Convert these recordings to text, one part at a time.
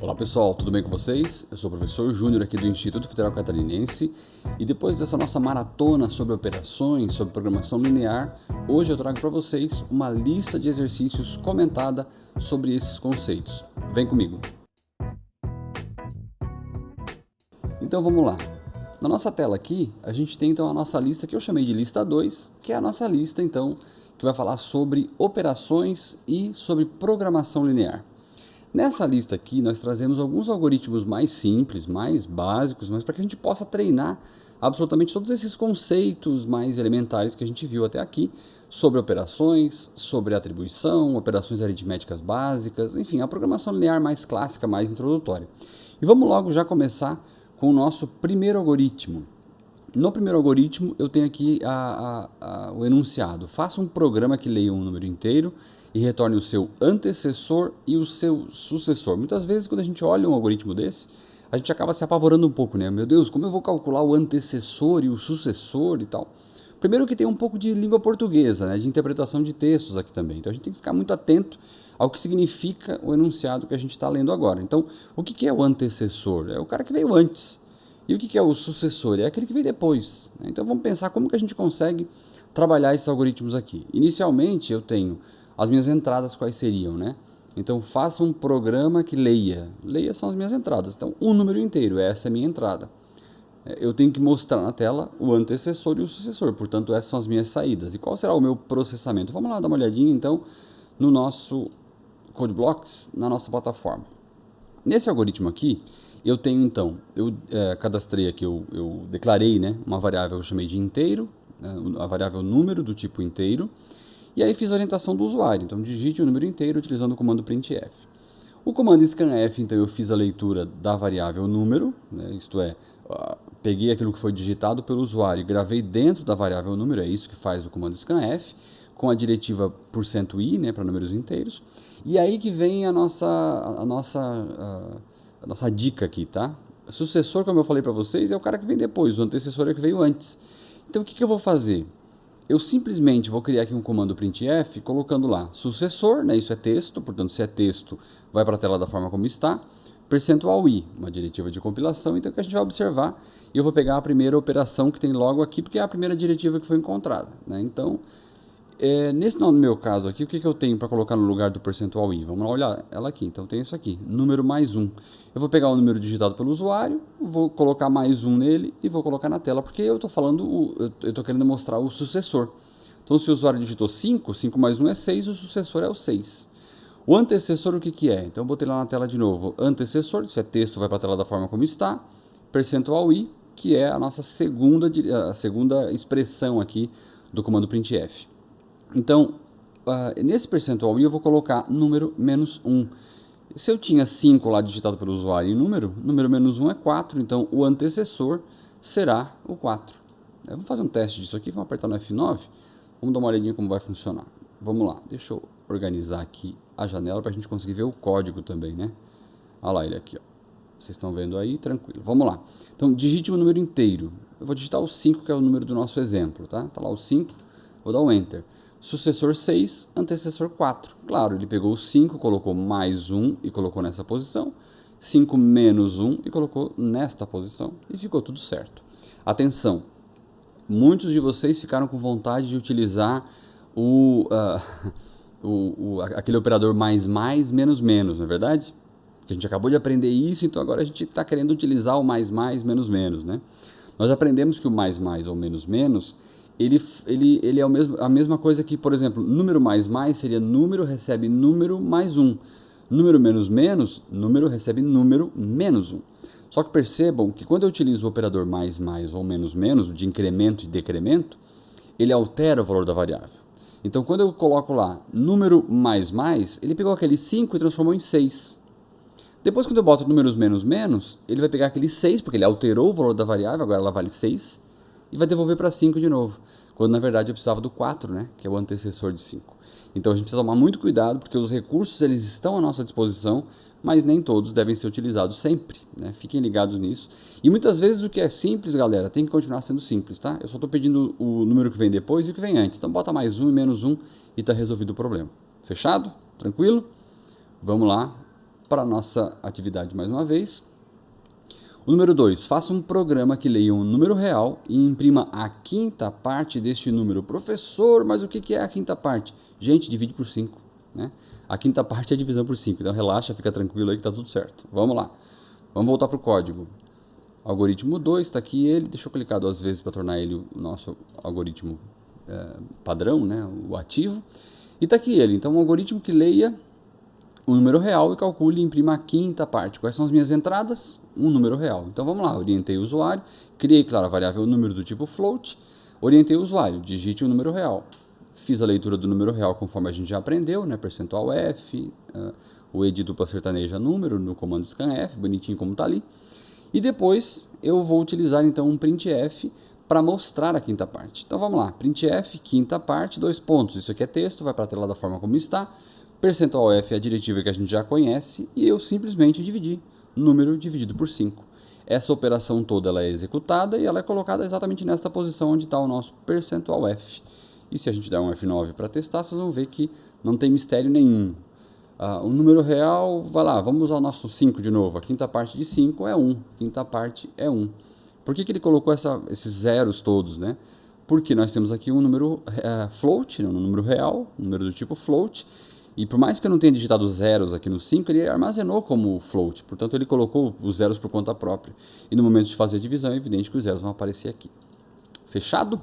Olá pessoal, tudo bem com vocês? Eu sou o professor Júnior aqui do Instituto Federal Catarinense e depois dessa nossa maratona sobre operações, sobre programação linear, hoje eu trago para vocês uma lista de exercícios comentada sobre esses conceitos. Vem comigo! Então vamos lá. Na nossa tela aqui, a gente tem então a nossa lista que eu chamei de lista 2, que é a nossa lista então que vai falar sobre operações e sobre programação linear. Nessa lista aqui, nós trazemos alguns algoritmos mais simples, mais básicos, mas para que a gente possa treinar absolutamente todos esses conceitos mais elementares que a gente viu até aqui, sobre operações, sobre atribuição, operações aritméticas básicas, enfim, a programação linear mais clássica, mais introdutória. E vamos logo já começar com o nosso primeiro algoritmo. No primeiro algoritmo, eu tenho aqui o enunciado. Faça um programa que leia um número inteiro e retorne o seu antecessor e o seu sucessor. Muitas vezes, quando a gente olha um algoritmo desse, a gente acaba se apavorando um pouco, né? Meu Deus, como eu vou calcular o antecessor e o sucessor e tal? Primeiro que tem um pouco de língua portuguesa, né? De interpretação de textos aqui também. Então, a gente tem que ficar muito atento ao que significa o enunciado que a gente está lendo agora. Então, o que é o antecessor? É o cara que veio antes. E o que é o sucessor? É aquele que veio depois. Então vamos pensar como que a gente consegue trabalhar esses algoritmos aqui. Inicialmente eu tenho as minhas entradas, quais seriam, né? Então faça um programa que leia. Leia são as minhas entradas. Então um número inteiro, essa é a minha entrada. Eu tenho que mostrar na tela o antecessor e o sucessor, portanto essas são as minhas saídas. E qual será o meu processamento? Vamos lá dar uma olhadinha então no nosso CodeBlocks, na nossa plataforma. Nesse algoritmo aqui, eu tenho então, eu cadastrei aqui, eu declarei, né, uma variável que eu chamei de inteiro, a variável número do tipo inteiro, e aí fiz a orientação do usuário, então digite o número inteiro utilizando o comando printf. O comando scanf, então eu fiz a leitura da variável número, né, isto é, peguei aquilo que foi digitado pelo usuário e gravei dentro da variável número, é isso que faz o comando scanf, com a diretiva %i, né, para números inteiros, e aí que vem a nossa dica aqui, tá? O sucessor, como eu falei para vocês, é o cara que vem depois, o antecessor é o que veio antes. Então o que eu vou fazer? Eu simplesmente vou criar aqui um comando printf colocando lá sucessor, né? Isso é texto, portanto se é texto vai para a tela da forma como está, %i, uma diretiva de compilação, então o que a gente vai observar, e eu vou pegar a primeira operação que tem logo aqui, porque é a primeira diretiva que foi encontrada, né? Então, no meu caso aqui, o que eu tenho para colocar no lugar do %i? Vamos lá olhar ela aqui. Então tem isso aqui, número mais 1. Eu vou pegar o número digitado pelo usuário, vou colocar mais 1 nele e vou colocar na tela, porque eu estou querendo mostrar o sucessor. Então se o usuário digitou 5, 5 mais 1 é 6, o sucessor é o 6. O antecessor o que é? Então eu botei lá na tela de novo, antecessor, se é texto vai para a tela da forma como está, %i, que é a nossa segunda expressão aqui do comando printf. Então, nesse %i eu vou colocar número menos 1. Se eu tinha 5 lá digitado pelo usuário em número menos 1 é 4, então o antecessor será o 4. Vamos fazer um teste disso aqui, vamos apertar no F9, vamos dar uma olhadinha como vai funcionar. Vamos lá, deixa eu organizar aqui a janela para a gente conseguir ver o código também, né? Olha lá ele aqui, ó. Vocês estão vendo aí? Tranquilo. Vamos lá. Então, digite o número inteiro. Eu vou digitar o 5, que é o número do nosso exemplo, tá? Tá lá o 5, vou dar um Enter. Sucessor 6, antecessor 4. Claro, ele pegou o 5, colocou mais 1 e colocou nessa posição. 5 menos 1 e colocou nesta posição. E ficou tudo certo. Atenção, muitos de vocês ficaram com vontade de utilizar aquele operador mais, menos, não é verdade? Porque a gente acabou de aprender isso, então agora a gente está querendo utilizar o mais, menos, né? Nós aprendemos que o mais ou menos, ele é a mesma coisa que, por exemplo, número mais seria número recebe número mais 1. Número menos, número recebe número menos 1. Só que percebam que quando eu utilizo o operador mais ou menos, de incremento e decremento, ele altera o valor da variável. Então, quando eu coloco lá número mais, ele pegou aquele 5 e transformou em 6. Depois, quando eu boto números menos, ele vai pegar aquele 6, porque ele alterou o valor da variável, agora ela vale 6, e vai devolver para 5 de novo, quando na verdade eu precisava do 4, né, que é o antecessor de 5. Então a gente precisa tomar muito cuidado, porque os recursos eles estão à nossa disposição, mas nem todos devem ser utilizados sempre, né? Fiquem ligados nisso. E muitas vezes o que é simples, galera, tem que continuar sendo simples, tá? Eu só estou pedindo o número que vem depois e o que vem antes. Então bota mais 1 e menos 1 e está resolvido o problema. Fechado? Tranquilo? Vamos lá. para a nossa atividade mais uma vez. O número 2, faça um programa que leia um número real e imprima a quinta parte deste número. Professor, mas o que é a quinta parte? Gente, divide por 5, né? A quinta parte é a divisão por 5, então relaxa, fica tranquilo aí que tá tudo certo. Vamos lá, vamos voltar para o código. Algoritmo 2, está aqui ele, deixa eu clicar 2 vezes para tornar ele o nosso algoritmo padrão, né? O ativo. E está aqui ele, então um algoritmo que leia um número real e calcule e imprima a quinta parte. Quais são as minhas entradas? Um número real. Então vamos lá, orientei o usuário, criei, claro, a variável número do tipo float, orientei o usuário, digite um número real. Fiz a leitura do número real conforme a gente já aprendeu, né? Percentual F, o E de dupla sertaneja número no comando scanf, bonitinho como está ali. E depois eu vou utilizar então um printf para mostrar a quinta parte. Então vamos lá, printf, quinta parte, 2 pontos. Isso aqui é texto, vai para a tela da forma como está. Percentual F é a diretiva que a gente já conhece e eu simplesmente dividi número dividido por 5. Essa operação toda ela é executada e ela é colocada exatamente nesta posição onde está o nosso percentual F. E se a gente der um F9 para testar, vocês vão ver que não tem mistério nenhum. O número real, vai lá, vamos usar o nosso 5 de novo. A quinta parte de 5 é 1. Quinta parte é 1. Por que ele colocou esses zeros todos, né? Porque nós temos aqui um número float, né? Um número real, um número do tipo float. E por mais que eu não tenha digitado zeros aqui no 5, ele armazenou como float. Portanto, ele colocou os zeros por conta própria. E no momento de fazer a divisão, é evidente que os zeros vão aparecer aqui. Fechado?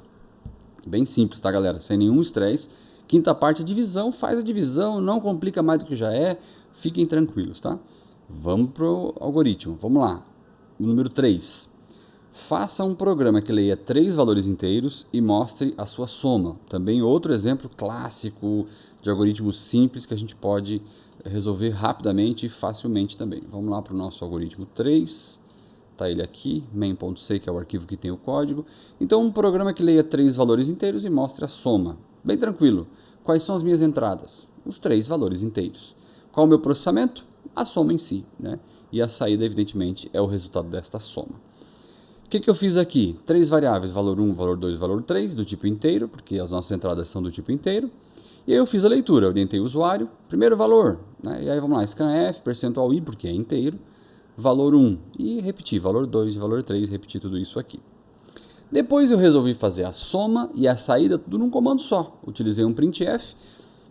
Bem simples, tá, galera? Sem nenhum estresse. Quinta parte é divisão, faz a divisão, não complica mais do que já é. Fiquem tranquilos, tá? Vamos pro algoritmo. Vamos lá. O número 3. Faça um programa que leia 3 valores inteiros e mostre a sua soma. Também outro exemplo clássico de algoritmo simples que a gente pode resolver rapidamente e facilmente também. Vamos lá para o nosso algoritmo 3. Está ele aqui, main.c, que é o arquivo que tem o código. Então, um programa que leia 3 valores inteiros e mostre a soma. Bem tranquilo. Quais são as minhas entradas? Os 3 valores inteiros. Qual o meu processamento? A soma em si, né? E a saída, evidentemente, é o resultado desta soma. O que eu fiz aqui? 3 variáveis, valor 1, valor 2, valor 3, do tipo inteiro, porque as nossas entradas são do tipo inteiro. E aí eu fiz a leitura, orientei o usuário, primeiro valor, né? E aí vamos lá, scanf, percentual i, porque é inteiro, valor 1, e repeti, valor 2 e valor 3, repeti tudo isso aqui. Depois eu resolvi fazer a soma e a saída tudo num comando só. Utilizei um printf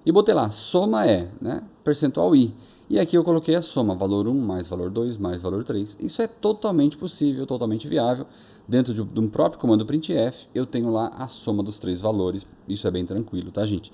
e botei lá, soma é, né? Percentual i. E aqui eu coloquei a soma, valor 1 mais valor 2 mais valor 3. Isso é totalmente possível, totalmente viável. Dentro de um próprio comando printf, eu tenho lá a soma dos 3 valores. Isso é bem tranquilo, tá, gente?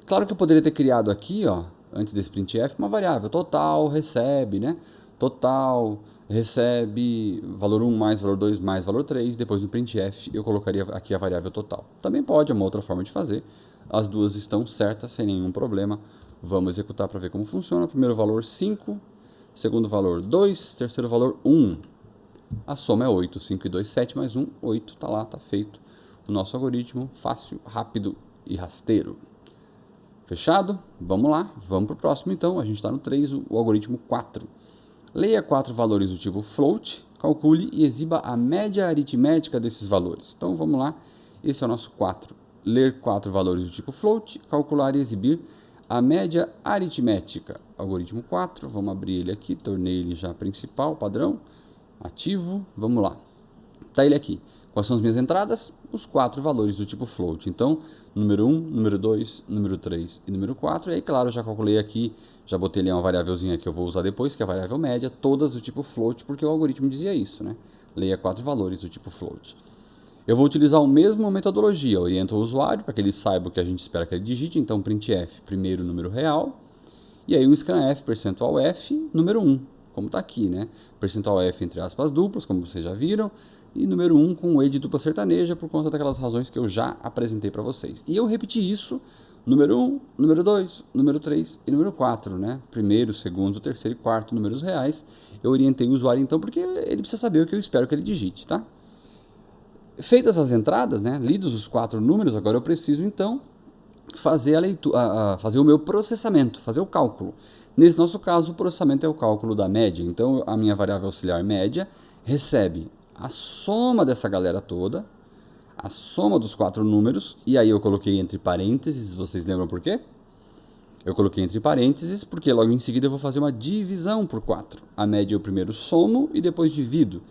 Claro que eu poderia ter criado aqui, ó, antes desse printf, uma variável total recebe, né? Total recebe valor 1 mais valor 2 mais valor 3. Depois no printf eu colocaria aqui a variável total. Também pode, é uma outra forma de fazer. As duas estão certas, sem nenhum problema. Vamos executar para ver como funciona. Primeiro valor 5, segundo valor 2, terceiro valor 1. A soma é 8, 5 e 2, 7 mais 1, 8. Tá lá, tá feito o nosso algoritmo, fácil, rápido e rasteiro. Fechado? Vamos lá, vamos para o próximo então. A gente está no 3, o algoritmo 4. Leia 4 valores do tipo float, calcule e exiba a média aritmética desses valores. Então vamos lá, esse é o nosso 4. Ler 4 valores do tipo float, calcular e exibir a média aritmética. Algoritmo 4, vamos abrir ele aqui, tornei ele já principal, padrão, ativo, vamos lá. Está ele aqui. Quais são as minhas entradas? Os 4 valores do tipo float. Então, número 1, número 2, número 3 e número 4. E aí, claro, eu já calculei aqui, já botei ali uma variávelzinha que eu vou usar depois, que é a variável média, todas do tipo float, porque o algoritmo dizia isso, né? Leia 4 valores do tipo float. Eu vou utilizar a mesma metodologia, oriento o usuário para que ele saiba o que a gente espera que ele digite, então printf, primeiro número real, e aí um scanf, percentual f, número 1, como está aqui, né? Percentual f entre aspas duplas, como vocês já viram, e número 1 com E de dupla sertaneja, por conta daquelas razões que eu já apresentei para vocês. E eu repeti isso, número 1, número 2, número 3 e número 4, né? Primeiro, segundo, terceiro e quarto números reais. Eu orientei o usuário então, porque ele precisa saber o que eu espero que ele digite, tá? Feitas as entradas, né, lidos os 4 números, agora eu preciso então fazer a leitura, fazer o meu processamento, fazer o cálculo. Nesse nosso caso, o processamento é o cálculo da média. Então, a minha variável auxiliar média recebe a soma dessa galera toda, a soma dos 4 números, e aí eu coloquei entre parênteses, vocês lembram por quê? Eu coloquei entre parênteses porque logo em seguida eu vou fazer uma divisão por 4. A média eu primeiro somo e depois divido.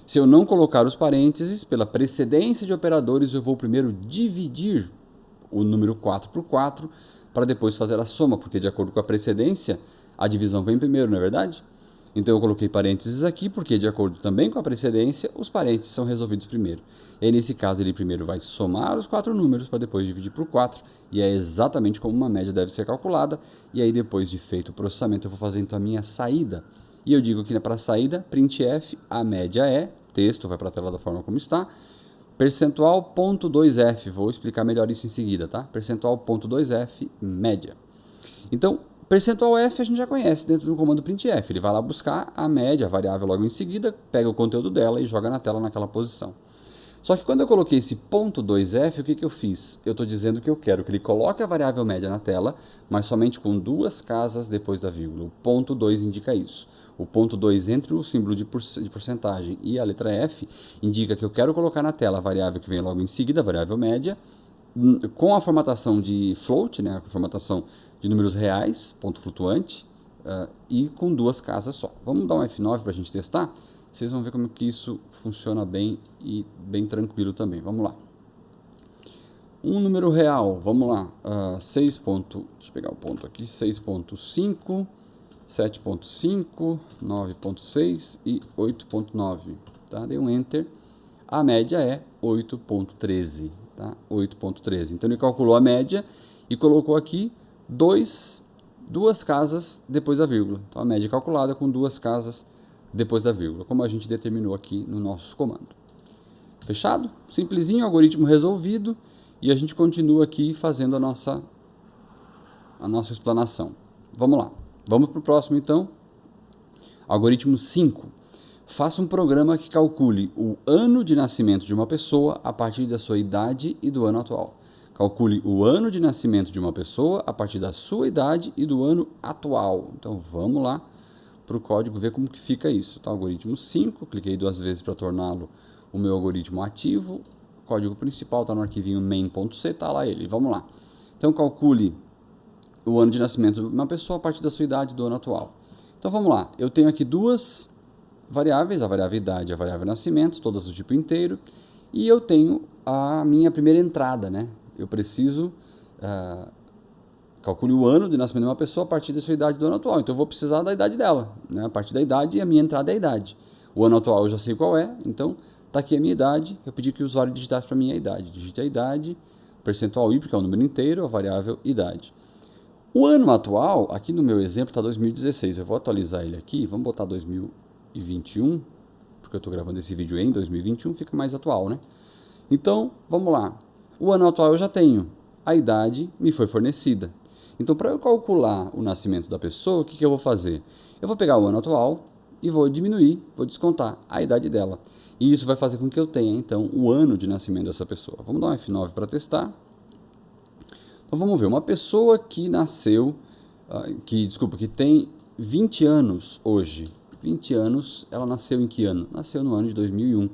Se eu não colocar os parênteses, pela precedência de operadores, eu vou primeiro dividir o número 4 por 4 para depois fazer a soma, porque de acordo com a precedência, a divisão vem primeiro, não é verdade? Então eu coloquei parênteses aqui, porque de acordo também com a precedência, os parênteses são resolvidos primeiro. E aí, nesse caso, ele primeiro vai somar os 4 números para depois dividir por 4, e é exatamente como uma média deve ser calculada. E aí, depois de feito o processamento, eu vou fazer então a minha saída. E eu digo que para a saída, printf, a média é, texto vai para a tela da forma como está, percentual.2f, vou explicar melhor isso em seguida, tá? Percentual.2f, média. Então, percentual f a gente já conhece dentro do comando printf, ele vai lá buscar a média, a variável logo em seguida, pega o conteúdo dela e joga na tela naquela posição. Só que quando eu coloquei esse .2f, o que eu fiz? Eu estou dizendo que eu quero que ele coloque a variável média na tela, mas somente com 2 casas depois da vírgula. O ponto 2 indica isso. O ponto 2 entre o símbolo de porcentagem e a letra F indica que eu quero colocar na tela a variável que vem logo em seguida, a variável média, com a formatação de float, né, a formatação de números reais, ponto flutuante, e com 2 casas só. Vamos dar um F9 para a gente testar? Vocês vão ver como que isso funciona bem e bem tranquilo também. Vamos lá. Um número real, vamos lá, 6. Deixa eu pegar o ponto aqui, 6.5, 7.5, 9.6 e 8.9. Tá? Dei um Enter. A média é 8.13. Tá? 8.13. Então ele calculou a média e colocou aqui 2 casas depois da vírgula. Então a média é calculada com 2 casas depois da vírgula, como a gente determinou aqui no nosso comando. Fechado? Simplesinho, algoritmo resolvido, e a gente continua aqui fazendo a nossa explanação. Vamos lá. Vamos para o próximo então. Algoritmo 5. Faça um programa que calcule o ano de nascimento de uma pessoa a partir da sua idade e do ano atual. Calcule o ano de nascimento de uma pessoa a partir da sua idade e do ano atual. Então vamos lá para o código ver como que fica isso. Tá? Algoritmo 5, cliquei 2 vezes para torná-lo o meu algoritmo ativo. O código principal está no arquivinho main.c, está lá ele. Vamos lá. Então calcule o ano de nascimento de uma pessoa a partir da sua idade e do ano atual. Então vamos lá. Eu tenho aqui 2 variáveis, a variável idade e a variável nascimento, todas do tipo inteiro. E eu tenho a minha primeira entrada, né? Eu preciso... calcule o ano de nascimento de uma pessoa a partir da sua idade do ano atual. Então eu vou precisar da idade dela, né? A partir da idade, e a minha entrada é a idade. O ano atual eu já sei qual é, então está aqui a minha idade. Eu pedi que o usuário digitasse para mim a idade. Digite a idade, percentual i, porque é o número inteiro, a variável idade. O ano atual, aqui no meu exemplo, está 2016. Eu vou atualizar ele aqui, vamos botar 2021, porque eu estou gravando esse vídeo em 2021, fica mais atual, né? Então, vamos lá. O ano atual eu já tenho, a idade me foi fornecida. Então, para eu calcular o nascimento da pessoa, o que eu vou fazer? Eu vou pegar o ano atual e vou diminuir, vou descontar a idade dela. E isso vai fazer com que eu tenha, então, o ano de nascimento dessa pessoa. Vamos dar um F9 para testar. Então, vamos ver. Uma pessoa que nasceu, que tem 20 anos hoje. 20 anos, ela nasceu em que ano? Nasceu no ano de 2001.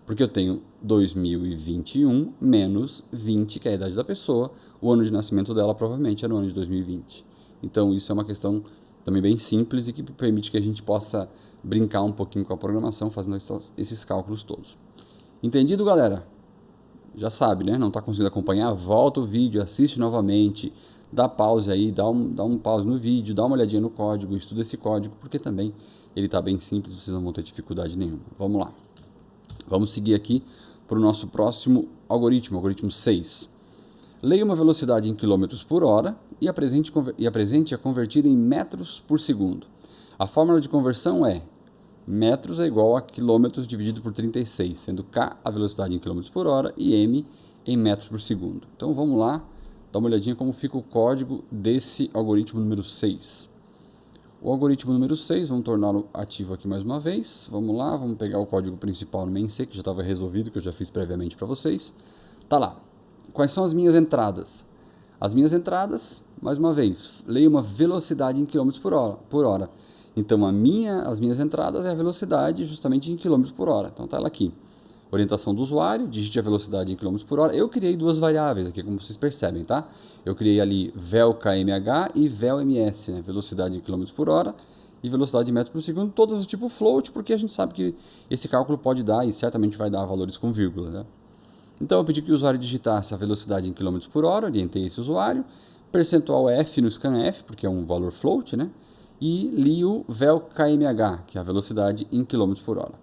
Porque eu tenho 2021 menos 20, que é a idade da pessoa. O ano de nascimento dela provavelmente é no ano de 2020. Então isso é uma questão também bem simples e que permite que a gente possa brincar um pouquinho com a programação fazendo esses cálculos todos. Entendido, galera? Já sabe, né? Não está conseguindo acompanhar? Volta o vídeo, assiste novamente, dá pause aí, dá um pause no vídeo, dá uma olhadinha no código, estuda esse código, porque também ele está bem simples, vocês não vão ter dificuldade nenhuma. Vamos lá. Vamos seguir aqui para o nosso próximo algoritmo, algoritmo 6. Leia uma velocidade em km por hora e apresente-a convertida em metros por segundo. A fórmula de conversão é metros é igual a quilômetros dividido por 36, sendo k a velocidade em km por hora e m em metros por segundo. Então vamos lá, dar uma olhadinha como fica o código desse algoritmo número 6. O algoritmo número 6, vamos torná-lo ativo aqui mais uma vez. Vamos lá, vamos pegar o código principal no main.c, que já estava resolvido, que eu já fiz previamente para vocês. Tá lá. Quais são as minhas entradas? As minhas entradas, mais uma vez, leio uma velocidade em km por hora. Então as minhas entradas é a velocidade justamente em km por hora. Então tá ela aqui. orientação do usuário, digite a velocidade em km por hora. Eu criei duas variáveis aqui, como vocês percebem, tá? Eu criei ali vel_kmh e vel_ms, né? Velocidade em km por hora e velocidade em metros por segundo, todas do tipo float, porque a gente sabe que esse cálculo pode dar e certamente vai dar valores com vírgula, né? Então eu pedi que o usuário digitasse a velocidade em km por hora, orientei esse usuário, percentual f no scanf, porque é um valor float, né? E li o vel_kmh, que é a velocidade em km por hora.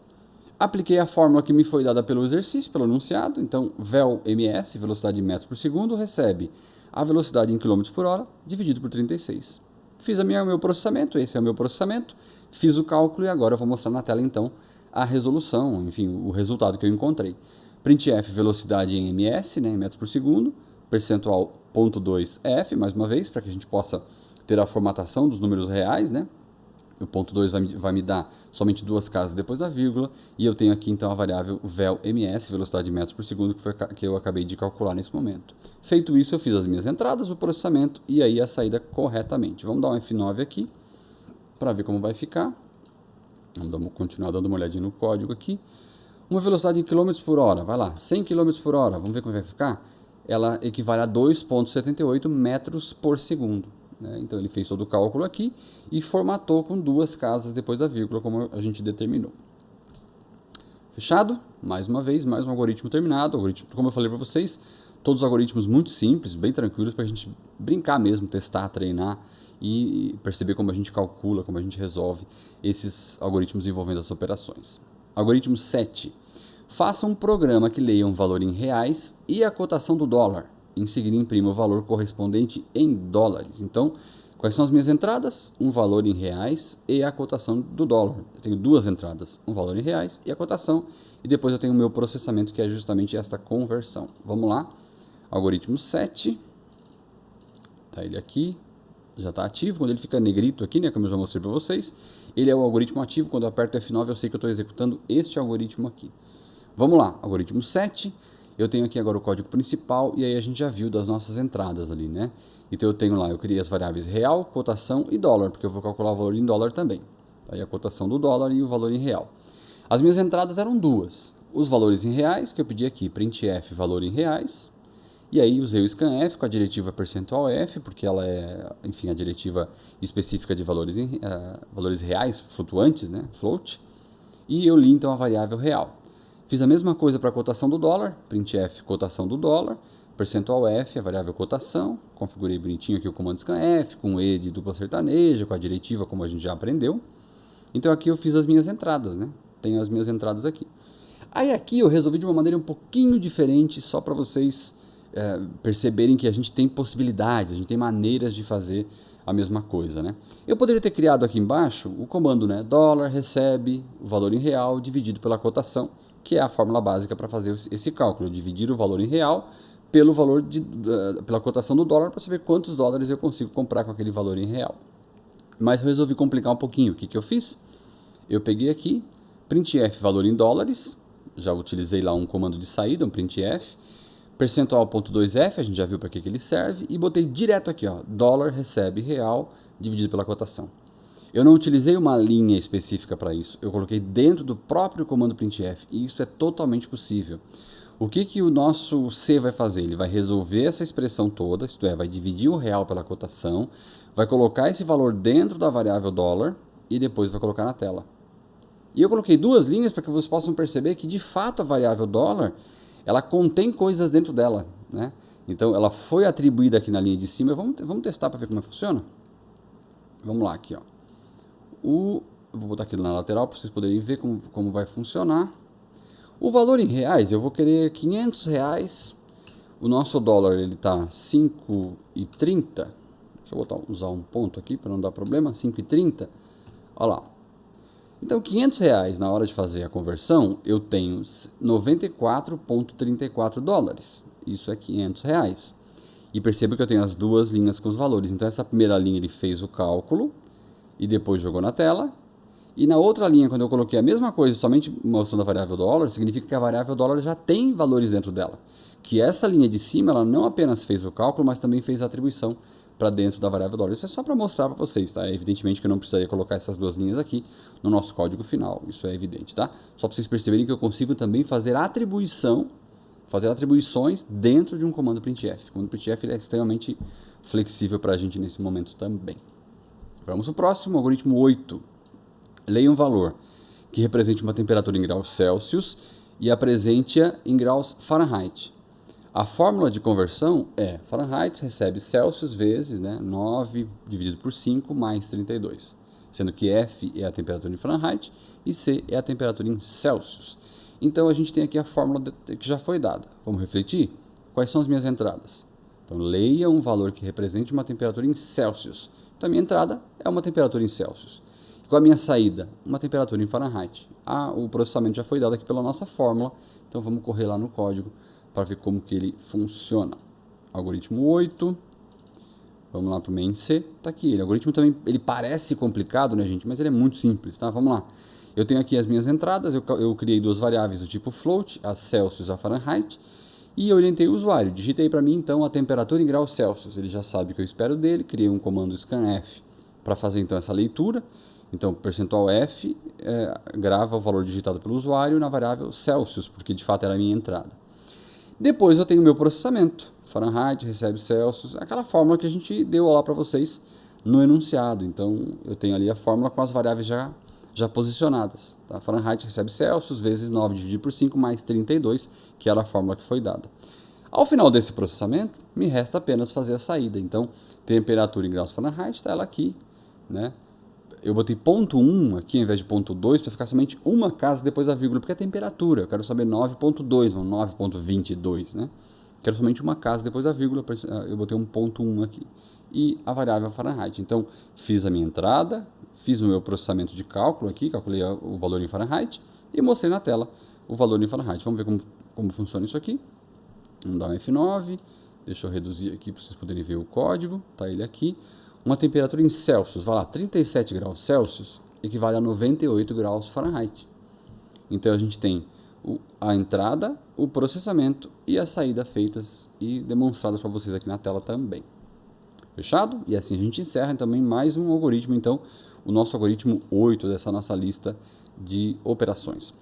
Apliquei a fórmula que me foi dada pelo exercício, pelo enunciado. Então, vel_ms, velocidade em metros por segundo, recebe a velocidade em km por hora dividido por 36. Fiz o meu processamento, esse é o meu processamento, fiz o cálculo e agora eu vou mostrar na tela então a resolução, enfim, o resultado que eu encontrei. Printf, velocidade em ms, né, em metros por segundo, percentual 0,2f, mais uma vez, para que a gente possa ter a formatação dos números reais, né? O ponto 2 vai me dar somente duas casas depois da vírgula, e eu tenho aqui então a variável vel_ms, velocidade em metros por segundo, que eu acabei de calcular nesse momento. Feito isso, eu fiz as minhas entradas, o processamento e aí a saída corretamente. Vamos dar um F9 aqui, para ver como vai ficar. Vamos continuar dando uma olhadinha no código aqui. Uma velocidade em km por hora, vai lá, 100 km por hora, vamos ver como vai ficar? Ela equivale a 2,78 metros por segundo. Né? Então ele fez todo o cálculo aqui e formatou com duas casas depois da vírgula, como a gente determinou. Fechado? Mais uma vez, mais um algoritmo terminado. Como eu falei para vocês, todos os algoritmos muito simples, bem tranquilos, para a gente brincar mesmo, testar, treinar e perceber como a gente calcula, como a gente resolve esses algoritmos envolvendo as operações. Algoritmo 7. Faça um programa que leia um valor em reais e a cotação do dólar. Em seguida, imprima o valor correspondente em dólares. Então, quais são as minhas entradas? Um valor em reais e a cotação do dólar. Eu tenho duas entradas, um valor em reais e a cotação. E depois eu tenho o meu processamento, que é justamente esta conversão. Vamos lá. Algoritmo 7. Tá ele aqui. Já está ativo. Quando ele fica negrito aqui, né, como eu já mostrei para vocês, ele é o algoritmo ativo. Quando eu aperto F9, eu sei que eu estou executando este algoritmo aqui. Vamos lá. Algoritmo 7. Eu tenho aqui agora o código principal e aí a gente já viu das nossas entradas ali, né? Então eu tenho lá, eu criei as variáveis real, cotação e dólar, porque eu vou calcular o valor em dólar também. Aí a cotação do dólar e o valor em real. As minhas entradas eram duas. Os valores em reais, que eu pedi aqui, printf, valor em reais. E aí usei o scanf com a diretiva percentual f, porque ela é, enfim, a diretiva específica de valores reais, flutuantes, né? Float. E eu li então a variável real. Fiz a mesma coisa para a cotação do dólar, printf, cotação do dólar, percentual f, a variável cotação, configurei bonitinho aqui o comando scanf, com e de dupla sertaneja, com a diretiva como a gente já aprendeu. Então aqui eu fiz as minhas entradas, né? Tenho as minhas entradas aqui. Aí aqui eu resolvi de uma maneira um pouquinho diferente, só para vocês perceberem que a gente tem possibilidades, a gente tem maneiras de fazer a mesma coisa, né? Eu poderia ter criado aqui embaixo o comando, né? Dólar recebe o valor em real dividido pela cotação, que é a fórmula básica para fazer esse cálculo, dividir o valor em real pelo valor pela cotação do dólar para saber quantos dólares eu consigo comprar com aquele valor em real. Mas eu resolvi complicar um pouquinho. O que eu fiz? Eu peguei aqui, printf, valor em dólares, já utilizei lá um comando de saída, um printf, percentual.2f, a gente já viu para que ele serve, e botei direto aqui, ó, dólar recebe real dividido pela cotação. Eu não utilizei uma linha específica para isso, eu coloquei dentro do próprio comando printf, e isso é totalmente possível. O que o nosso C vai fazer? Ele vai resolver essa expressão toda, isto é, vai dividir o real pela cotação, vai colocar esse valor dentro da variável dólar e depois vai colocar na tela. E eu coloquei duas linhas para que vocês possam perceber que, de fato, a variável dólar, ela contém coisas dentro dela, né? Então, ela foi atribuída aqui na linha de cima. Vamos testar para ver como funciona? Vamos lá, aqui, ó. Vou botar aqui na lateral para vocês poderem ver como vai funcionar. O valor em reais, eu vou querer R$500. O nosso dólar, ele está 5,30. Deixa eu usar um ponto aqui para não dar problema. 5,30. Olha lá. Então, R$500 na hora de fazer a conversão, eu tenho 94,34 dólares. Isso é R$500. E perceba que eu tenho as duas linhas com os valores. Então, essa primeira linha ele fez o cálculo e depois jogou na tela. E na outra linha, quando eu coloquei a mesma coisa, somente mostrando a variável dólar, significa que a variável dólar já tem valores dentro dela. Que essa linha de cima, ela não apenas fez o cálculo, mas também fez a atribuição para dentro da variável dólar. Isso é só para mostrar para vocês, tá? Evidentemente que eu não precisaria colocar essas duas linhas aqui no nosso código final, isso é evidente, tá? Só para vocês perceberem que eu consigo também fazer atribuições dentro de um comando printf. O comando printf ele é extremamente flexível para a gente nesse momento também. Vamos para o próximo, algoritmo 8. Leia um valor que represente uma temperatura em graus Celsius e apresente-a em graus Fahrenheit. A fórmula de conversão é Fahrenheit recebe Celsius vezes 9 dividido por 5 mais 32, sendo que F é a temperatura em Fahrenheit e C é a temperatura em Celsius. Então a gente tem aqui a fórmula que já foi dada. Vamos refletir? Quais são as minhas entradas? Então leia um valor que represente uma temperatura em Celsius. Então a minha entrada é uma temperatura em Celsius. Com a minha saída, uma temperatura em Fahrenheit. O processamento já foi dado aqui pela nossa fórmula, então vamos correr lá no código para ver como que ele funciona. Algoritmo 8, vamos lá para o main C, está aqui. O algoritmo também ele parece complicado, né, gente? Mas ele é muito simples, tá? Vamos lá. Eu tenho aqui as minhas entradas, eu criei duas variáveis do tipo float, a Celsius e a Fahrenheit, e orientei o usuário. Digitei para mim, então, a temperatura em graus Celsius. Ele já sabe o que eu espero dele, criei um comando scanf para fazer, então, essa leitura. Então, percentual F grava o valor digitado pelo usuário na variável Celsius, porque de fato era a minha entrada. Depois eu tenho o meu processamento. Fahrenheit recebe Celsius, aquela fórmula que a gente deu lá para vocês no enunciado. Então, eu tenho ali a fórmula com as variáveis já posicionadas. Tá? Fahrenheit recebe Celsius vezes 9 dividido por 5 mais 32, que era a fórmula que foi dada. Ao final desse processamento, me resta apenas fazer a saída. Então, temperatura em graus Fahrenheit, está ela aqui, né? Eu botei ponto 1 aqui, ao invés de ponto 2, para ficar somente uma casa depois da vírgula, porque é temperatura. Eu quero saber 9.2, não 9.22, né? Quero somente uma casa depois da vírgula, eu botei um ponto 1 aqui. E a variável Fahrenheit. Então, fiz a minha entrada, fiz o meu processamento de cálculo aqui, calculei o valor em Fahrenheit e mostrei na tela o valor em Fahrenheit. Vamos ver como funciona isso aqui. Vamos dar um F9, deixa eu reduzir aqui para vocês poderem ver o código, tá ele aqui. Uma temperatura em Celsius, vai lá, 37 graus Celsius equivale a 98 graus Fahrenheit. Então a gente tem a entrada, o processamento e a saída feitas e demonstradas para vocês aqui na tela também. Fechado? E assim a gente encerra também mais um algoritmo, então, o nosso algoritmo 8 dessa nossa lista de operações.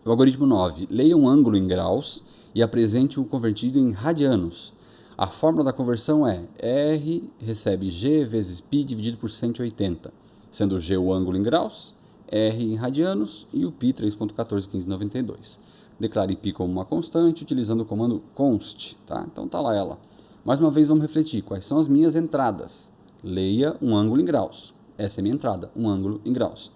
O algoritmo 9, leia um ângulo em graus e apresente-o convertido em radianos. A fórmula da conversão é R recebe G vezes π dividido por 180, sendo G o ângulo em graus, R em radianos e o π 3.141592. Declare π como uma constante utilizando o comando const, tá? Então tá lá ela. Mais uma vez vamos refletir, quais são as minhas entradas? Leia um ângulo em graus, essa é a minha entrada, um ângulo em graus.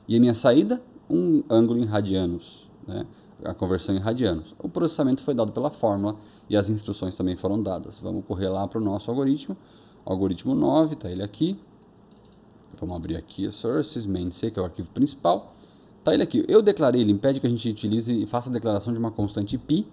E a minha saída? Um ângulo em radianos, né? A conversão em radianos. O processamento foi dado pela fórmula e as instruções também foram dadas. Vamos correr lá para o nosso algoritmo. Algoritmo 9, está ele aqui. Vamos abrir aqui a sources, main C, que é o arquivo principal. Está ele aqui. Eu declarei, ele impede que a gente utilize e faça a declaração de uma constante π.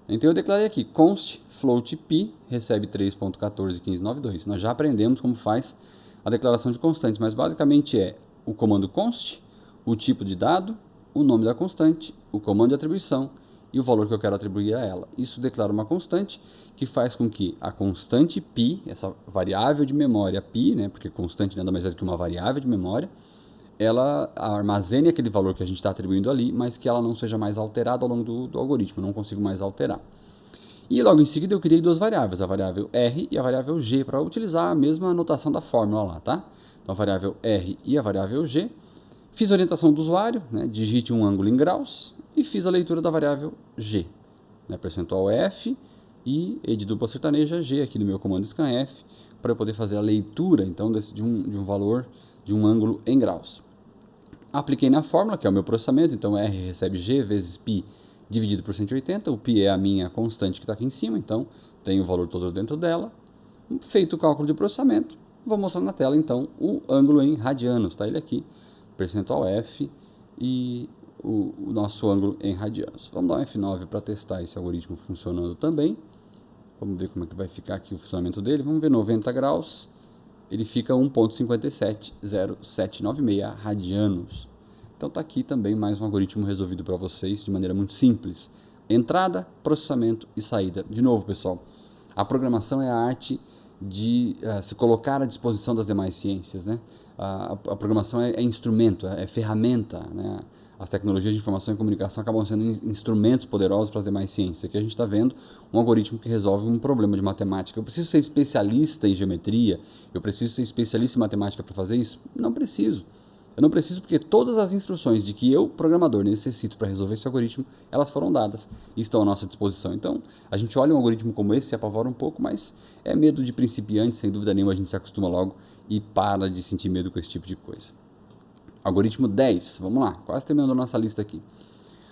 Então eu declarei aqui, const float π recebe 3.141592. Nós já aprendemos como faz a declaração de constantes, mas basicamente é o comando const, o tipo de dado, o nome da constante, o comando de atribuição e o valor que eu quero atribuir a ela. Isso declara uma constante que faz com que a constante π, essa variável de memória π, né, porque constante nada mais é do que uma variável de memória, ela armazene aquele valor que a gente está atribuindo ali, mas que ela não seja mais alterada ao longo do algoritmo, eu não consigo mais alterar. E logo em seguida eu criei duas variáveis, a variável R e a variável G, para utilizar a mesma notação da fórmula lá, tá? Então a variável R e a variável G. Fiz a orientação do usuário, né, digite um ângulo em graus e fiz a leitura da variável G, né, percentual F e E de dupla sertaneja G aqui no meu comando scanf para eu poder fazer a leitura então de um valor de um ângulo em graus. Apliquei na fórmula, que é o meu processamento, então R recebe G vezes π dividido por 180, o π é a minha constante que está aqui em cima, então tem o valor todo dentro dela. Feito o cálculo de processamento, vou mostrar na tela então o ângulo em radianos, tá ele aqui. Percentual F e o nosso ângulo em radianos. Vamos dar um F9 para testar esse algoritmo funcionando também. Vamos ver como é que vai ficar aqui o funcionamento dele. Vamos ver 90 graus, ele fica 1.570796 radianos. Então está aqui também mais um algoritmo resolvido para vocês de maneira muito simples. Entrada, processamento e saída. De novo, pessoal, a programação é a arte de se colocar à disposição das demais ciências, né? A programação é instrumento, é ferramenta, né? As tecnologias de informação e comunicação acabam sendo instrumentos poderosos para as demais ciências. Aqui a gente está vendo um algoritmo que resolve um problema de matemática. Eu preciso ser especialista em geometria? Eu preciso ser especialista em matemática para fazer isso? Não preciso. Eu não preciso porque todas as instruções de que eu, programador, necessito para resolver esse algoritmo, elas foram dadas e estão à nossa disposição. Então, a gente olha um algoritmo como esse, se apavora um pouco, mas é medo de principiante, sem dúvida nenhuma, a gente se acostuma logo e para de sentir medo com esse tipo de coisa. Algoritmo 10, vamos lá, quase terminando a nossa lista aqui.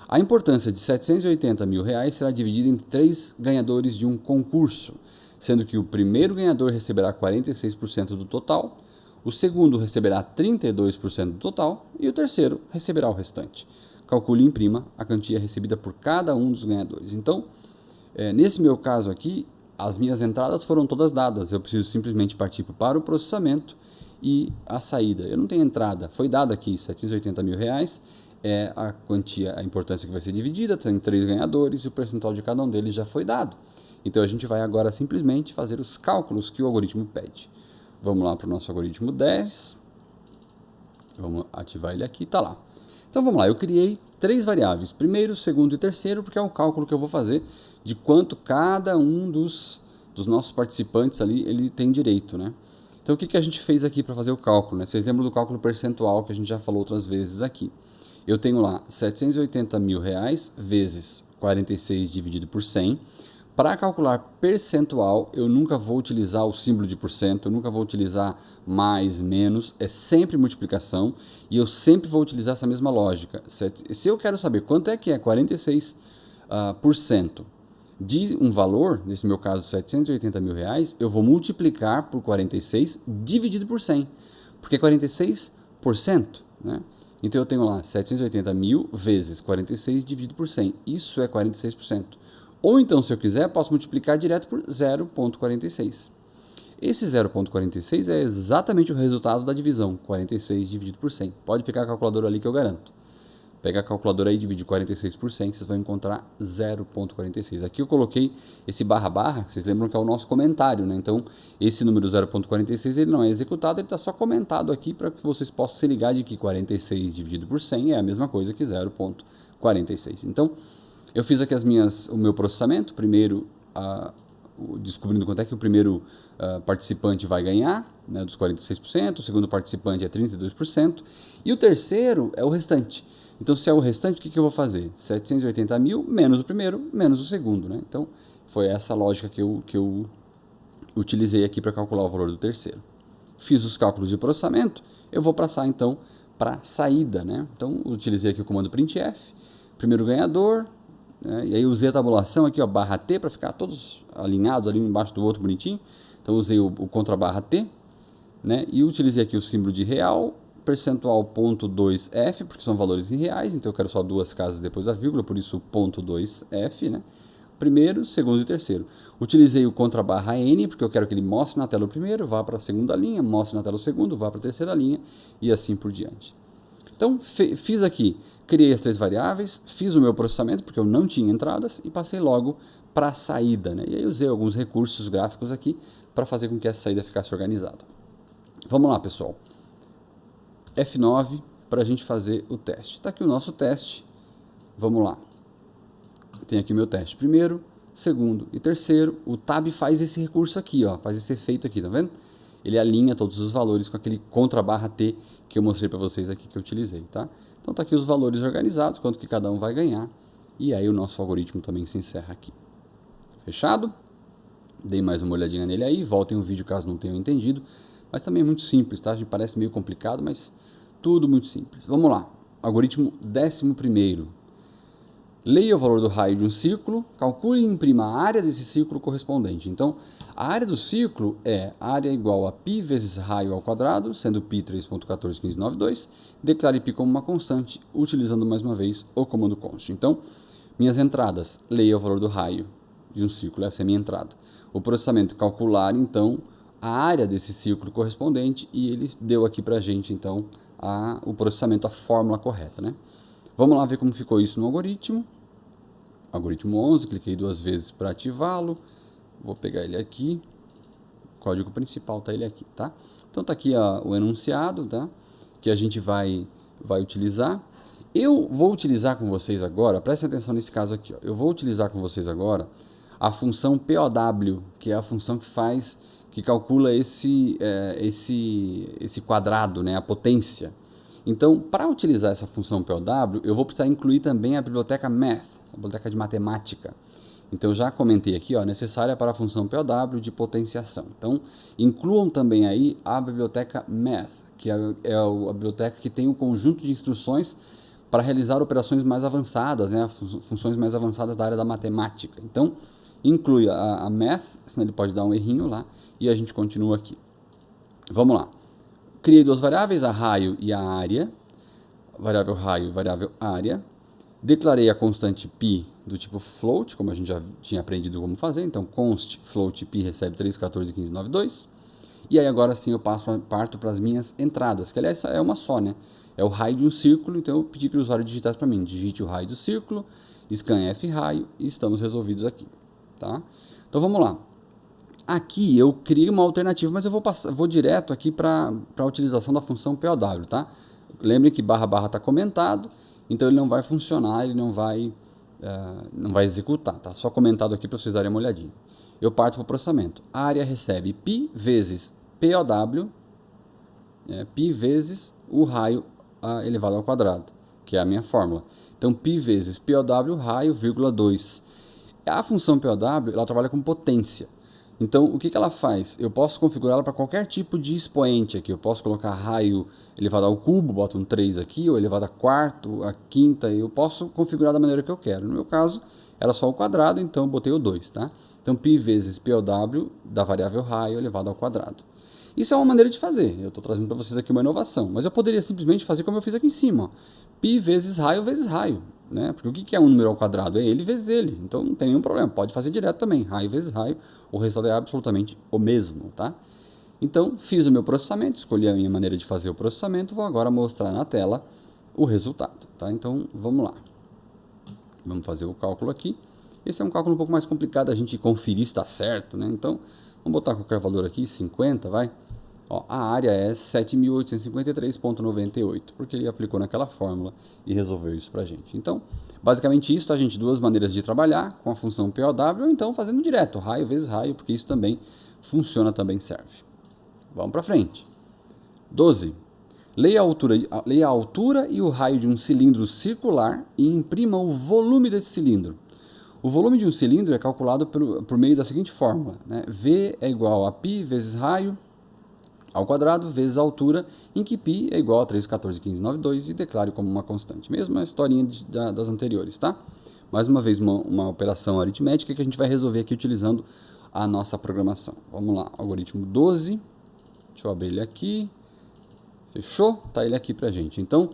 A importância de R$780 mil será dividida entre 3 ganhadores de um concurso, sendo que o primeiro ganhador receberá 46% do total, o segundo receberá 32% do total e o terceiro receberá o restante. Calcule e imprima a quantia recebida por cada um dos ganhadores. Então, nesse meu caso aqui, as minhas entradas foram todas dadas. Eu preciso simplesmente partir para o processamento e a saída. Eu não tenho entrada, foi dada aqui R$780 mil, é a quantia, a importância que vai ser dividida, tem 3 ganhadores e o percentual de cada um deles já foi dado. Então a gente vai agora simplesmente fazer os cálculos que o algoritmo pede. Vamos lá para o nosso algoritmo 10. Vamos ativar ele aqui, está lá. Então vamos lá, eu criei 3 variáveis, primeiro, segundo e terceiro, porque é o cálculo que eu vou fazer de quanto cada um dos nossos participantes ali ele tem direito, né? Então o que a gente fez aqui para fazer o cálculo, né? Vocês lembram do cálculo percentual que a gente já falou outras vezes aqui. Eu tenho lá R$780 mil vezes 46 dividido por 100. Para calcular percentual, eu nunca vou utilizar o símbolo de porcento, eu nunca vou utilizar mais, menos, é sempre multiplicação e eu sempre vou utilizar essa mesma lógica. Se eu quero saber quanto é que é 46% de um valor, nesse meu caso R$780 mil, eu vou multiplicar por 46 dividido por 100, porque é 46%, né? Então eu tenho lá 780 mil vezes 46 dividido por 100, isso é 46%. Ou então, se eu quiser, posso multiplicar direto por 0,46. Esse 0,46 é exatamente o resultado da divisão, 46 dividido por 100. Pode pegar a calculadora ali que eu garanto. Pega a calculadora aí e divide 46 por 100, vocês vão encontrar 0,46. Aqui eu coloquei esse barra, vocês lembram que é o nosso comentário, né? Então, esse número 0,46 ele não é executado, ele está só comentado aqui para que vocês possam se ligar de que 46 dividido por 100 é a mesma coisa que 0,46. Então, eu fiz aqui o meu processamento, primeiro descobrindo quanto é que o primeiro participante vai ganhar, né, dos 46%, o segundo participante é 32%, e o terceiro é o restante. Então, se é o restante, o que eu vou fazer? 780 mil menos o primeiro, menos o segundo, né? Então, foi essa lógica que eu utilizei aqui para calcular o valor do terceiro. Fiz os cálculos de processamento, eu vou passar então para a saída, né? Então, utilizei aqui o comando printf, primeiro ganhador, né? E aí usei a tabulação aqui, ó, barra T, para ficar todos alinhados ali um embaixo do outro bonitinho. Então, usei o contra barra T, né? E utilizei aqui o símbolo de real, percentual ponto 2F, porque são valores em reais, então eu quero só 2 casas depois da vírgula, por isso ponto 2F, né? Primeiro, segundo e terceiro. Utilizei o contra barra N, porque eu quero que ele mostre na tela o primeiro, vá para a segunda linha, mostre na tela o segundo, vá para a terceira linha e assim por diante. Então, fiz aqui, criei as 3 variáveis, fiz o meu processamento, porque eu não tinha entradas, e passei logo para a saída, né? E aí usei alguns recursos gráficos aqui para fazer com que essa saída ficasse organizada. Vamos lá, pessoal. F9 para a gente fazer o teste. Está aqui o nosso teste. Vamos lá. Tem aqui o meu teste. Primeiro, segundo e terceiro. O tab faz esse recurso aqui, ó, faz esse efeito aqui, tá vendo? Ele alinha todos os valores com aquele contra barra T que eu mostrei para vocês aqui que eu utilizei, tá? Então tá aqui os valores organizados, quanto que cada um vai ganhar. E aí o nosso algoritmo também se encerra aqui. Fechado? Dei mais uma olhadinha nele aí. Voltem o vídeo caso não tenham entendido. Mas também é muito simples, tá? A gente parece meio complicado, mas tudo muito simples. Vamos lá. Algoritmo 11º. Leia o valor do raio de um círculo, calcule e imprima a área desse círculo correspondente. Então, a área do círculo é área igual a π vezes raio ao quadrado, sendo π 3.141592. Declare π como uma constante, utilizando mais uma vez o comando const. Então, minhas entradas, leia o valor do raio de um círculo, essa é a minha entrada. O processamento, calcular, então, a área desse círculo correspondente, e ele deu aqui para a gente, então, o processamento, a fórmula correta, né? Vamos lá ver como ficou isso no algoritmo. Algoritmo 11, cliquei 2 vezes para ativá-lo. Vou pegar ele aqui. código principal tá ele aqui, tá? Então tá aqui o enunciado, tá? Que a gente vai utilizar. Eu vou utilizar com vocês agora, prestem atenção nesse caso aqui, ó. Eu vou utilizar com vocês agora a função POW, que é a função que calcula esse quadrado, né, a potência. Então, para utilizar essa função POW, eu vou precisar incluir também a biblioteca Math, a biblioteca de matemática. Então, eu já comentei aqui, ó, necessária para a função POW de potenciação. Então, incluam também aí a biblioteca Math, que é a biblioteca que tem um conjunto de instruções para realizar operações mais avançadas, né, funções mais avançadas da área da matemática. Então, inclui a Math, senão ele pode dar um errinho lá, e a gente continua aqui. Vamos lá. Criei duas variáveis, a raio e a área, variável raio e variável área. Declarei a constante π do tipo float, como a gente já tinha aprendido como fazer. Então, const float π recebe 3, 14, 15, 9, 2. E aí agora sim eu parto para as minhas entradas, que aliás é uma só, né? É o raio de um círculo, então eu pedi que o usuário digitasse para mim. Digite o raio do círculo, scanf raio e estamos resolvidos aqui, tá? Então vamos lá. Aqui eu criei uma alternativa, mas eu vou direto aqui para a utilização da função POW, tá? Lembrem que barra está comentado, então ele não vai funcionar, ele não vai executar, tá? Só comentado aqui para vocês darem uma olhadinha. Eu parto para o processamento. A área recebe π vezes POW, π vezes o raio elevado ao quadrado, que é a minha fórmula. Então, π vezes POW raio, vírgula 2. A função POW, ela trabalha com potência. Então, o que ela faz? Eu posso configurá-la para qualquer tipo de expoente aqui. Eu posso colocar raio elevado ao cubo, boto um 3 aqui, ou elevado a quarto, a quinta, eu posso configurar da maneira que eu quero. No meu caso, era só o quadrado, então eu botei o 2, tá? Então, π vezes POW da variável raio elevado ao quadrado. Isso é uma maneira de fazer. Eu estou trazendo para vocês aqui uma inovação. Mas eu poderia simplesmente fazer como eu fiz aqui em cima. Ó. Π vezes raio, né? Porque o que é um número ao quadrado? É ele vezes ele. Então não tem nenhum problema. Pode fazer direto também. Raio vezes raio. O resultado é absolutamente o mesmo, tá? Então, fiz o meu processamento. Escolhi a minha maneira de fazer o processamento. Vou agora mostrar na tela o resultado, tá? Então, vamos lá. Vamos fazer o cálculo aqui. Esse é um cálculo um pouco mais complicado a gente conferir se está certo, né? Então, vamos botar qualquer valor aqui, 50, vai. Ó, a área é 7.853,98, porque ele aplicou naquela fórmula e resolveu isso pra gente. Então, basicamente isso, tá, gente? Duas maneiras de trabalhar com a função POW, ou então fazendo direto, raio vezes raio, porque isso também funciona, também serve. Vamos pra frente. 12. Leia a altura e o raio de um cilindro circular e imprima o volume desse cilindro. O volume de um cilindro é calculado por meio da seguinte fórmula, né? V é igual a π vezes raio ao quadrado vezes a altura, em que π é igual a 3, 14, 15, 9, 2 e declare como uma constante. Mesma historinha das anteriores, tá? Mais uma vez, uma operação aritmética que a gente vai resolver aqui utilizando a nossa programação. Vamos lá, algoritmo 12. Deixa eu abrir ele aqui. Fechou? Tá ele aqui pra gente. Então,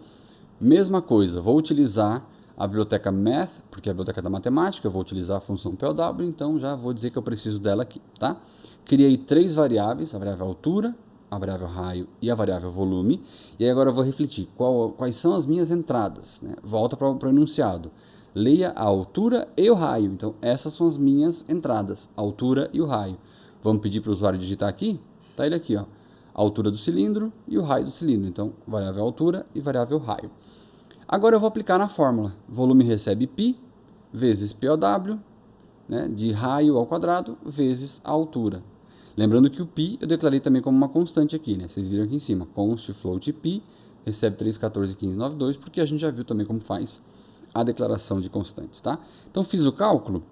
mesma coisa, vou utilizar a biblioteca Math, porque é a biblioteca da matemática, eu vou utilizar a função POW, então já vou dizer que eu preciso dela aqui, tá? Criei três variáveis, a variável altura, a variável raio e a variável volume, e aí agora eu vou refletir quais são as minhas entradas, né? Volta para o enunciado. Leia a altura e o raio, então essas são as minhas entradas, a altura e o raio. Vamos pedir para o usuário digitar aqui? Tá ele aqui, ó. A altura do cilindro e o raio do cilindro, então variável altura e variável raio. Agora eu vou aplicar na fórmula. Volume recebe π vezes POW, né, de raio ao quadrado, vezes a altura. Lembrando que o π eu declarei também como uma constante aqui, né? Vocês viram aqui em cima. Const float π recebe 3, 14, 15, 9, 2, porque a gente já viu também como faz a declaração de constantes, tá? Então fiz o cálculo,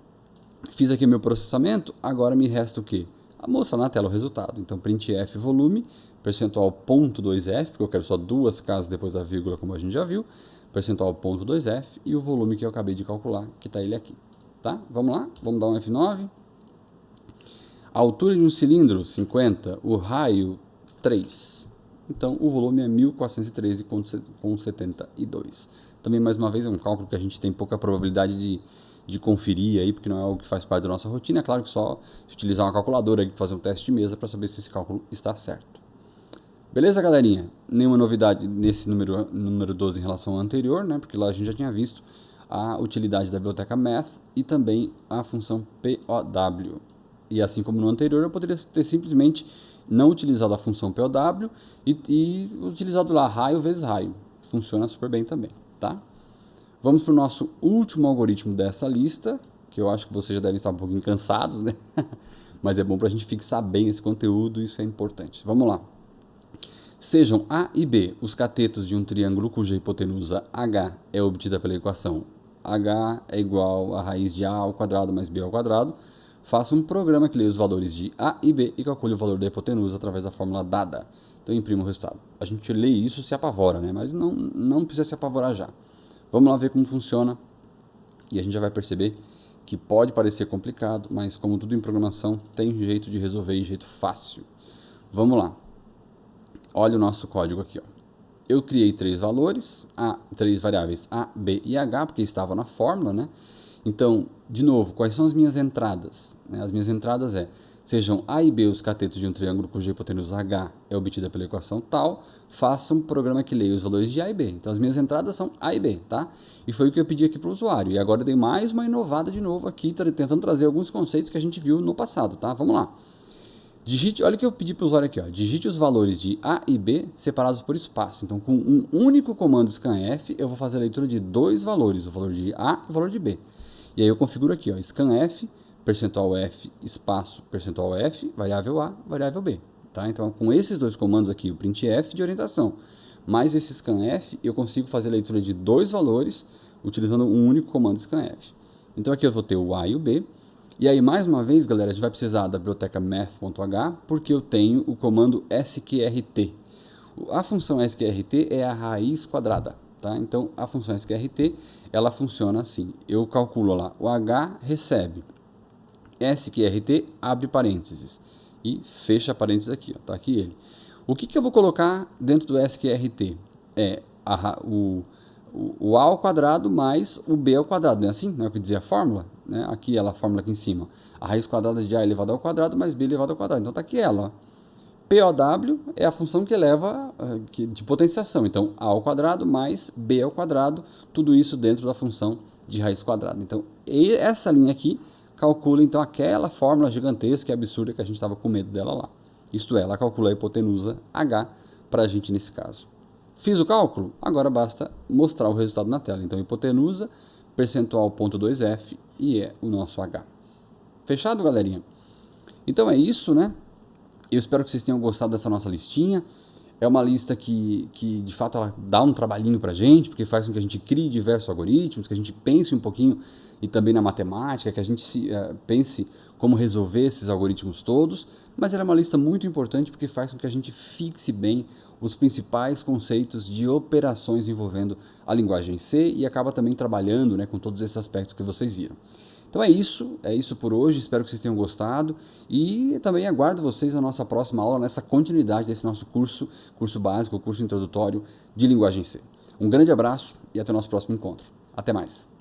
fiz aqui meu processamento, agora me resta o quê? Mostrar na tela o resultado. Então printf volume, percentual ponto 2f, porque eu quero só duas casas depois da vírgula, como a gente já viu, percentual ponto 2f e o volume que eu acabei de calcular, que está ele aqui, tá? Vamos lá, vamos dar um F9. A altura de um cilindro, 50, o raio, 3. Então, o volume é 1413,72. Também, mais uma vez, é um cálculo que a gente tem pouca probabilidade de conferir aí, porque não é algo que faz parte da nossa rotina. É claro que só se utilizar uma calculadora aí para fazer um teste de mesa para saber se esse cálculo está certo. Beleza, galerinha? Nenhuma novidade nesse número 12 em relação ao anterior, né? Porque lá a gente já tinha visto a utilidade da biblioteca Math e também a função POW. E assim como no anterior, eu poderia ter simplesmente não utilizado a função POW e utilizado lá raio vezes raio. Funciona super bem também, tá? Vamos para o nosso último algoritmo dessa lista, que eu acho que vocês já devem estar um pouquinho cansados, né? Mas é bom para a gente fixar bem esse conteúdo, isso é importante. Vamos lá. Sejam A e B os catetos de um triângulo cuja hipotenusa H é obtida pela equação H é igual a raiz de A ao quadrado mais B ao quadrado, faça um programa que leia os valores de A e B e calcule o valor da hipotenusa através da fórmula dada. Então imprima o resultado. A gente lê isso e se apavora, né? Mas não precisa se apavorar já. Vamos lá ver como funciona e a gente já vai perceber que pode parecer complicado, mas como tudo em programação, tem jeito de resolver e jeito fácil. Vamos lá. Olha o nosso código aqui, ó. Eu criei três variáveis A, B e H, porque estava na fórmula, né? Então, de novo, quais são as minhas entradas? As minhas entradas sejam A e B os catetos de um triângulo cuja hipotenusa H é obtida pela equação tal, faça um programa que leia os valores de A e B. Então, as minhas entradas são A e B, tá? E foi o que eu pedi aqui para o usuário. E agora eu dei mais uma inovada de novo aqui, tentando trazer alguns conceitos que a gente viu no passado, tá? Vamos lá. Olha o que eu pedi para o usuário aqui, ó. Digite os valores de A e B separados por espaço. Então, com um único comando scanf, eu vou fazer a leitura de dois valores, o valor de A e o valor de B. E aí eu configuro aqui, ó, scanf, %f, espaço, %f, variável A, variável B. Tá? Então, com esses dois comandos aqui, o printf de orientação, mais esse scanf, eu consigo fazer a leitura de dois valores utilizando um único comando scanf. Então, aqui eu vou ter o A e o B. E aí, mais uma vez, galera, a gente vai precisar da biblioteca math.h, porque eu tenho o comando sqrt. A função sqrt é a raiz quadrada, tá? Então, a função sqrt, ela funciona assim. Eu calculo lá, o h recebe, sqrt abre parênteses e fecha parênteses aqui, ó, tá aqui ele. O que eu vou colocar dentro do sqrt? É o A ao quadrado mais o B ao quadrado, não é assim? Não é o que dizia a fórmula? Né? Aqui ela, a fórmula aqui em cima. A raiz quadrada de A elevado ao quadrado mais B elevado ao quadrado. Então tá aqui ela. Ó. POW é a função que eleva de potenciação. Então A ao quadrado mais B ao quadrado, tudo isso dentro da função de raiz quadrada. Então essa linha aqui calcula então aquela fórmula gigantesca e absurda que a gente estava com medo dela lá. Isto é, ela calcula a hipotenusa H para a gente nesse caso. Fiz o cálculo? Agora basta mostrar o resultado na tela. Então, hipotenusa, percentual 0,2f e é o nosso H. Fechado, galerinha? Então é isso, né? Eu espero que vocês tenham gostado dessa nossa listinha. É uma lista que de fato, ela dá um trabalhinho pra gente, porque faz com que a gente crie diversos algoritmos, que a gente pense um pouquinho, e também na matemática, que a gente pense como resolver esses algoritmos todos. Mas ela é uma lista muito importante, porque faz com que a gente fixe bem os principais conceitos de operações envolvendo a linguagem C e acaba também trabalhando, né, com todos esses aspectos que vocês viram. Então é isso por hoje, espero que vocês tenham gostado e também aguardo vocês na nossa próxima aula, nessa continuidade desse nosso curso básico, curso introdutório de linguagem C. Um grande abraço e até o nosso próximo encontro. Até mais!